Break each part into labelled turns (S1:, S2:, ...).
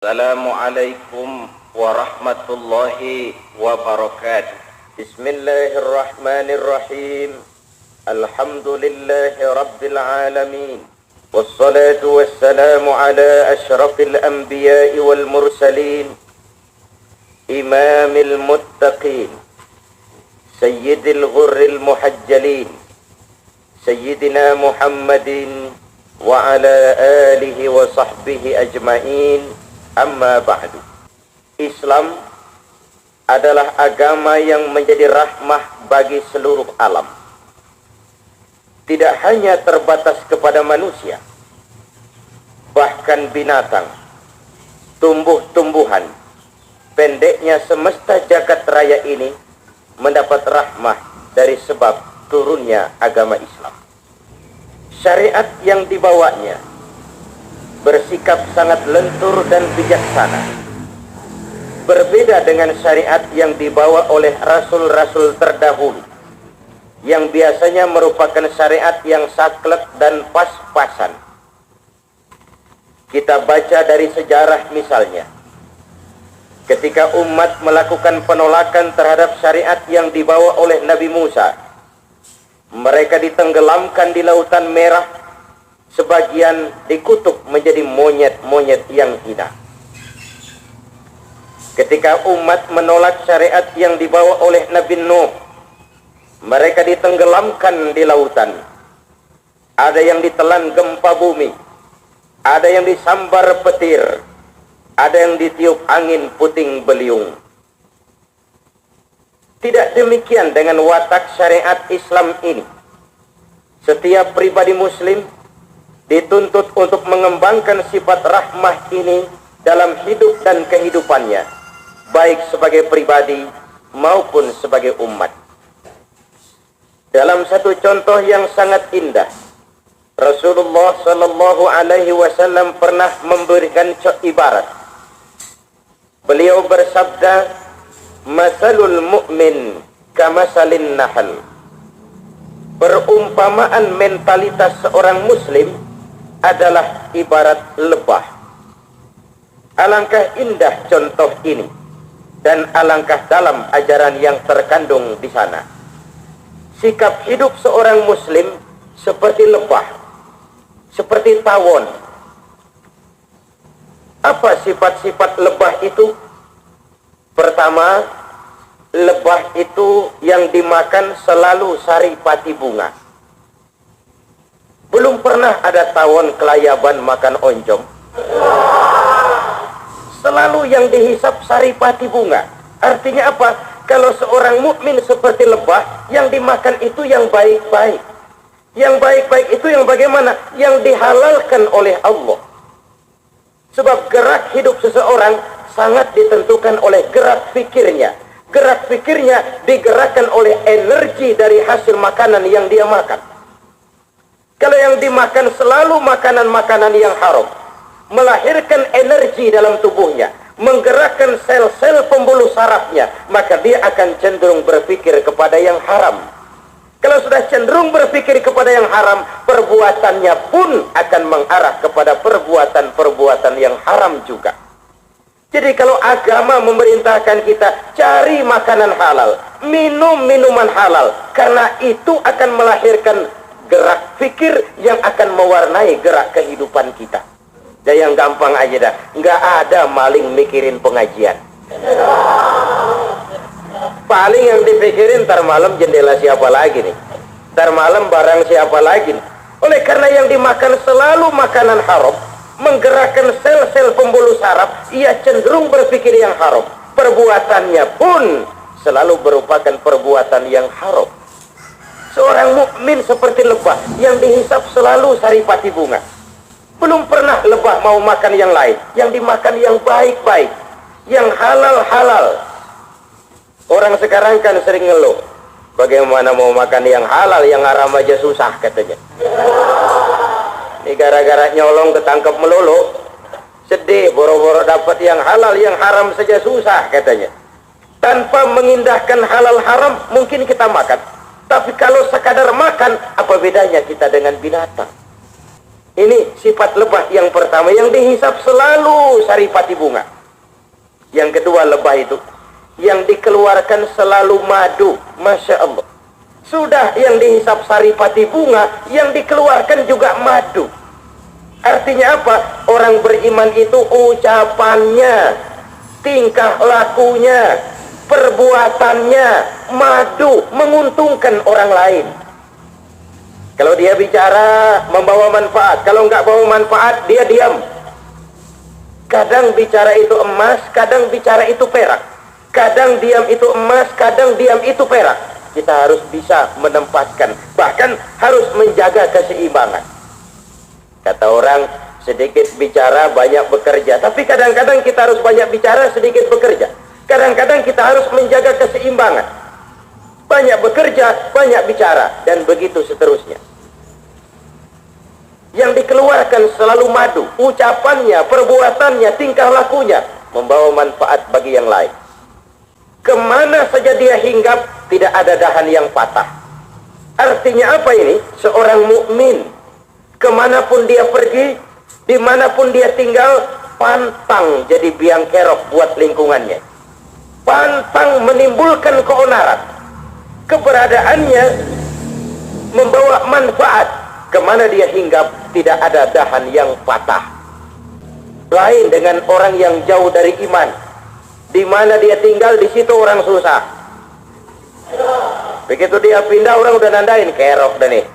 S1: Assalamualaikum warahmatullahi wabarakatuh. Bismillahirrahmanirrahim. Alhamdulillahi rabbil alamin. Wassalatu wassalamu ala ashrafil anbiya'i wal mursalin, imamil muttaqin, sayyidil ghurril muhajjalin, sayyidina Muhammadin wa ala alihi wa sahbihi ajma'in. Amma ba'du. Islam adalah agama yang menjadi rahmah bagi seluruh alam. Tidak hanya terbatas kepada manusia, bahkan binatang, tumbuh-tumbuhan, pendeknya semesta jagat raya ini mendapat rahmah dari sebab turunnya agama Islam. Syariat yang dibawanya bersikap sangat lentur dan bijaksana, berbeda dengan syariat yang dibawa oleh rasul-rasul terdahulu, yang biasanya merupakan syariat yang saklek dan pas-pasan. Kita baca dari sejarah misalnya, ketika umat melakukan penolakan terhadap syariat yang dibawa oleh Nabi Musa, mereka ditenggelamkan di Lautan Merah, sebagian dikutuk menjadi monyet-monyet yang hina. Ketika umat menolak syariat yang dibawa oleh Nabi Nuh, mereka ditenggelamkan di lautan. Ada yang ditelan gempa bumi, ada yang disambar petir, ada yang ditiup angin puting beliung. Tidak demikian dengan watak syariat Islam ini. Setiap pribadi muslim dituntut untuk mengembangkan sifat rahmah ini dalam hidup dan kehidupannya, baik sebagai pribadi maupun sebagai umat. Dalam satu contoh yang sangat indah, Rasulullah Shallallahu Alaihi Wasallam pernah memberikan ibarat. Beliau bersabda, "Masalul mu'min kamasalin nahl." Perumpamaan mentalitas seorang muslim adalah ibarat lebah. Alangkah indah contoh ini dan alangkah dalam ajaran yang terkandung di sana. Sikap hidup seorang muslim seperti lebah, seperti tawon. Apa sifat-sifat lebah itu? Pertama, lebah itu yang dimakan selalu saripati bunga. Belum pernah ada tawon kelayaban makan oncom. Selalu yang dihisap saripati bunga. Artinya apa? Kalau seorang mukmin seperti lebah, yang dimakan itu yang baik-baik. Yang baik-baik itu yang bagaimana? Yang dihalalkan oleh Allah. Sebab gerak hidup seseorang sangat ditentukan oleh gerak fikirnya. Gerak fikirnya digerakkan oleh energi dari hasil makanan yang dia makan. Kalau yang dimakan selalu makanan-makanan yang haram, melahirkan energi dalam tubuhnya, menggerakkan sel-sel pembuluh sarafnya, maka dia akan cenderung berpikir kepada yang haram. Kalau sudah cenderung berpikir kepada yang haram, perbuatannya pun akan mengarah kepada perbuatan-perbuatan yang haram juga. Jadi kalau agama memerintahkan kita cari makanan halal, minum minuman halal, karena itu akan melahirkan gerak fikir yang akan mewarnai gerak kehidupan kita. Dan yang gampang aja dah, nggak ada maling mikirin pengajian. Paling yang dipikirin ntar malam jendela siapa lagi nih, ntar malam barang siapa lagi nih. Oleh karena yang dimakan selalu makanan haram, menggerakkan sel-sel pembuluh saraf, ia cenderung berpikir yang haram. Perbuatannya pun selalu merupakan perbuatan yang haram. Seorang mukmin seperti lebah yang dihisap selalu saripati bunga. Belum pernah lebah mau makan yang lain, yang dimakan yang baik-baik, yang halal-halal. Orang sekarang kan sering ngeluh, bagaimana mau makan yang halal, yang haram aja susah katanya. Ini gara-gara nyolong ketangkep melulu, sedih, boro-boro dapat yang halal, yang haram saja susah katanya. Tanpa mengindahkan halal haram mungkin kita makan. Tapi kalau sekadar makan, apa bedanya kita dengan binatang? Ini sifat lebah yang pertama yang dihisap selalu saripati bunga. Yang kedua lebah itu yang dikeluarkan selalu madu. Masya Allah. Sudah yang dihisap saripati bunga, yang dikeluarkan juga madu. Artinya apa? Orang beriman itu ucapannya, tingkah lakunya, perbuatannya madu, menguntungkan orang lain. Kalau dia bicara membawa manfaat, kalau nggak bawa manfaat dia diam. Kadang bicara itu emas, kadang bicara itu perak. Kadang diam itu emas, kadang diam itu perak. Kita harus bisa menempatkan, bahkan harus menjaga keseimbangan. Kata orang, sedikit bicara banyak bekerja. Tapi kadang-kadang kita harus banyak bicara, sedikit bekerja. Kadang-kadang kita harus menjaga keseimbangan. Banyak bekerja, banyak bicara, dan begitu seterusnya. Yang dikeluarkan selalu madu, ucapannya, perbuatannya, tingkah lakunya membawa manfaat bagi yang lain. Kemana saja dia hinggap, tidak ada dahan yang patah. Artinya apa ini? Seorang mukmin, kemanapun dia pergi, dimanapun dia tinggal, pantang jadi biang kerok buat lingkungannya. Pantang menimbulkan keonaran. Keberadaannya membawa manfaat. Kemana dia hinggap, tidak ada dahan yang patah. Lain dengan orang yang jauh dari iman. Di mana dia tinggal, di situ orang susah. Begitu dia pindah, orang udah nandain, kerok dah nih.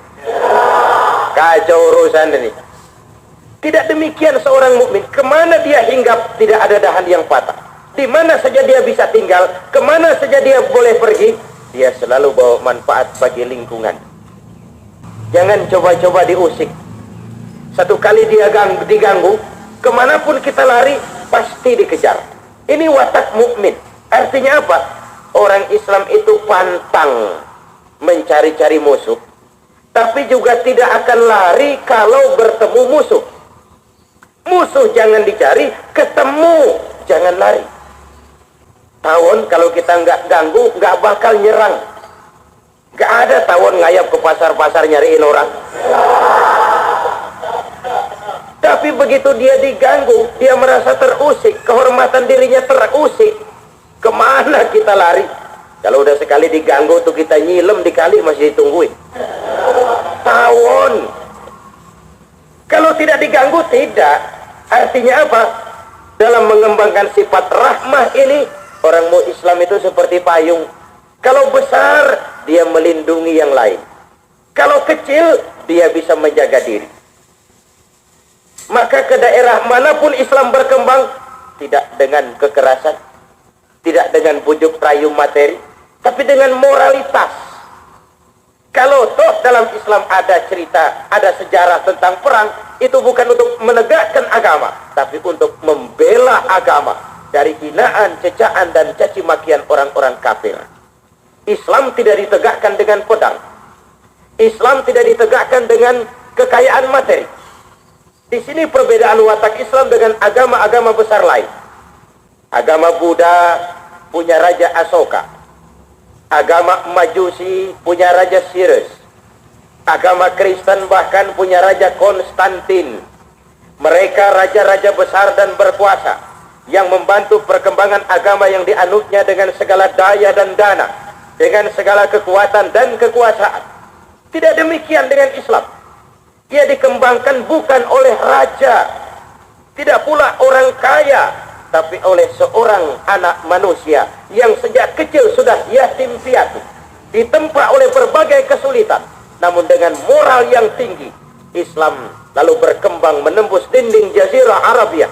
S1: Kacau urusan dah nih. Tidak demikian seorang mukmin. Kemana dia hinggap, tidak ada dahan yang patah. Di mana saja dia bisa tinggal, kemana saja dia boleh pergi, dia selalu bawa manfaat bagi lingkungan. Jangan coba-coba diusik. Satu kali dia diganggu, kemanapun kita lari, pasti dikejar. Ini watak mukmin. Artinya apa? Orang Islam itu pantang mencari-cari musuh, tapi juga tidak akan lari kalau bertemu musuh. Musuh jangan dicari, ketemu jangan lari. Tawon kalau kita nggak ganggu, nggak bakal nyerang. Nggak ada tawon ngayap ke pasar-pasar nyariin orang. Tapi begitu dia diganggu, dia merasa terusik, kehormatan dirinya terusik. Kemana kita lari? Kalau udah sekali diganggu tuh kita nyilem di kali masih ditungguin. Tawon. Kalau tidak diganggu, tidak. Artinya apa? Dalam mengembangkan sifat rahmah ini, orang Islam itu seperti payung. Kalau besar, dia melindungi yang lain. Kalau kecil, dia bisa menjaga diri. Maka ke daerah manapun Islam berkembang, tidak dengan kekerasan, tidak dengan bujuk rayu materi, tapi dengan moralitas. Kalau toh dalam Islam ada cerita, ada sejarah tentang perang, itu bukan untuk menegakkan agama, tapi untuk membela agama dari hinaan, cecaan, dan caci makian orang-orang kafir. Islam tidak ditegakkan dengan pedang. Islam tidak ditegakkan dengan kekayaan materi. Di sini perbedaan watak Islam dengan agama-agama besar lain. Agama Buddha punya Raja Asoka. Agama Majusi punya Raja Cyrus. Agama Kristen bahkan punya Raja Konstantin. Mereka raja-raja besar dan berkuasa yang membantu perkembangan agama yang dianutnya dengan segala daya dan dana, dengan segala kekuatan dan kekuasaan. Tidak demikian dengan Islam. Ia dikembangkan bukan oleh raja, tidak pula orang kaya, tapi oleh seorang anak manusia yang sejak kecil sudah yatim piatu, ditempa oleh berbagai kesulitan, namun dengan moral yang tinggi. Islam lalu berkembang menembus dinding Jazirah Arabia,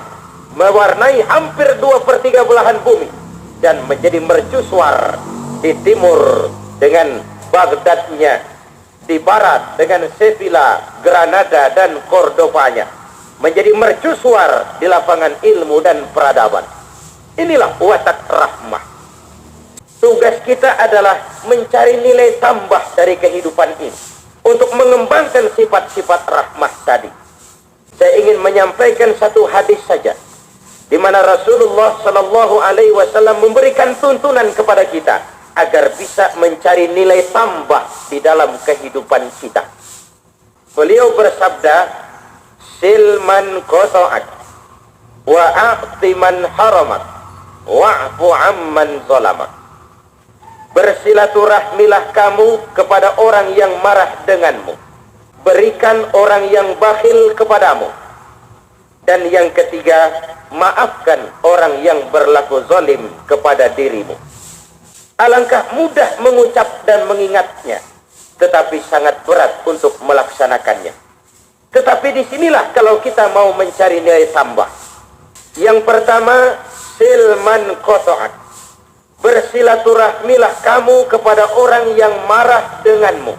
S1: mewarnai hampir 2/3 belahan bumi, dan menjadi mercusuar di timur dengan Baghdadnya, di barat dengan Sevilla, Granada, dan Cordobanya, menjadi mercusuar di lapangan ilmu dan peradaban. Inilah watak rahmah. Tugas kita adalah mencari nilai tambah dari kehidupan ini untuk mengembangkan sifat-sifat rahmah tadi. Saya ingin menyampaikan satu hadis saja, di mana Rasulullah Shallallahu Alaihi Wasallam memberikan tuntunan kepada kita agar bisa mencari nilai tambah di dalam kehidupan kita. Beliau bersabda, silman qata'ak wa a'ti man haramak wa'fu amman zalamak. Bersilaturahmilah kamu kepada orang yang marah denganmu, berikan orang yang bakhil kepadamu, dan yang ketiga, maafkan orang yang berlaku zalim kepada dirimu. Alangkah mudah mengucap dan mengingatnya, tetapi sangat berat untuk melaksanakannya. Tetapi disinilah kalau kita mau mencari nilai tambah. Yang pertama, silman qata'ak. Bersilaturahmilah kamu kepada orang yang marah denganmu.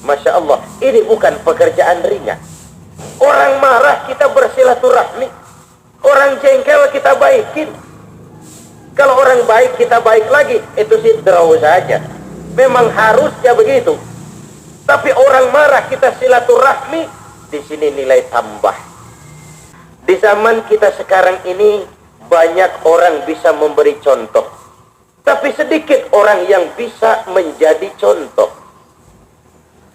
S1: Masya Allah, ini bukan pekerjaan ringan. Orang marah kita bersilaturahmi, orang jengkel kita baikin. Kalau orang baik kita baik lagi, itu sih draw saja. Memang harusnya begitu. Tapi orang marah kita silaturahmi, di sini nilai tambah. Di zaman kita sekarang ini banyak orang bisa memberi contoh, tapi sedikit orang yang bisa menjadi contoh.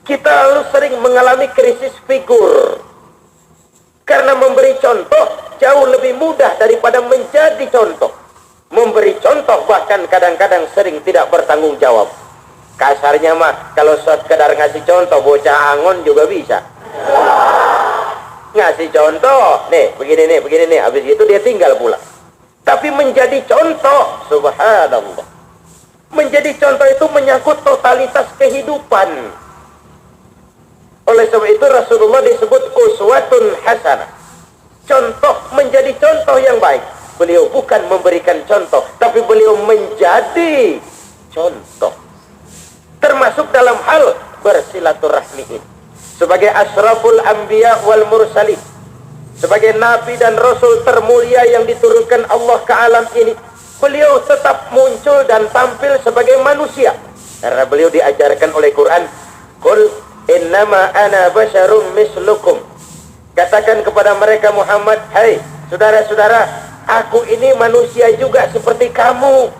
S1: Kita lalu sering mengalami krisis figur. Karena memberi contoh jauh lebih mudah daripada menjadi contoh. Memberi contoh bahkan kadang-kadang sering tidak bertanggung jawab. Kasarnya mah kalau sekedar ngasih contoh, bocah angon juga bisa. Ngasih contoh, nih begini nih, habis itu dia tinggal pulang. Tapi menjadi contoh, subhanallah. Menjadi contoh itu menyangkut totalitas kehidupan. Oleh sebab itu Rasulullah disebut uswatun hasanah. Contoh, menjadi contoh yang baik. Beliau bukan memberikan contoh, tapi beliau menjadi contoh. Termasuk dalam hal bersilaturahmi ini. Sebagai asraful anbiya wal mursalin, sebagai nabi dan rasul termulia yang diturunkan Allah ke alam ini, beliau tetap muncul dan tampil sebagai manusia. Karena beliau diajarkan oleh Quran, qul innama ana basyarum mislukum. Katakan kepada mereka Muhammad, hai saudara-saudara, aku ini manusia juga seperti kamu.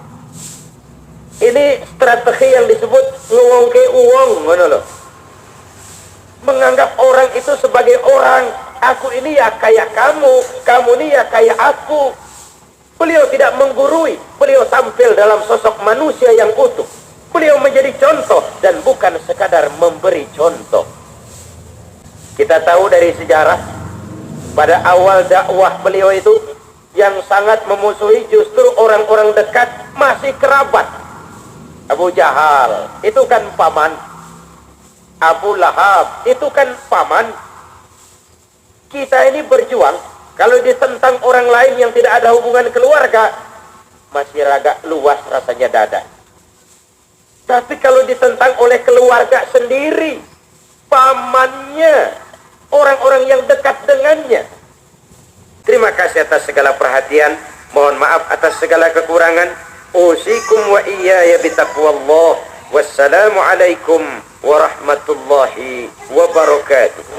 S1: Ini strategi yang disebut ngewongke uwong, ngono loh. Menganggap orang itu sebagai orang. Aku ini ya kayak kamu, kamu ini ya kayak aku. Beliau tidak menggurui, beliau tampil dalam sosok manusia yang utuh. Beliau menjadi contoh dan bukan sekadar memberi contoh. Kita tahu dari sejarah, pada awal dakwah beliau itu yang sangat memusuhi justru orang-orang dekat, masih kerabat. Abu Jahal itu kan paman, Abu Lahab itu kan paman. Kita ini berjuang, kalau ditentang orang lain yang tidak ada hubungan keluarga, masih agak luas rasanya dada. Tapi kalau ditentang oleh keluarga sendiri, pamannya, orang-orang yang dekat dengannya. Terima kasih atas segala perhatian. Mohon maaf atas segala kekurangan. Usikum wa iyaya bitaqwallah. Wassalamualaikum warahmatullahi wabarakatuh.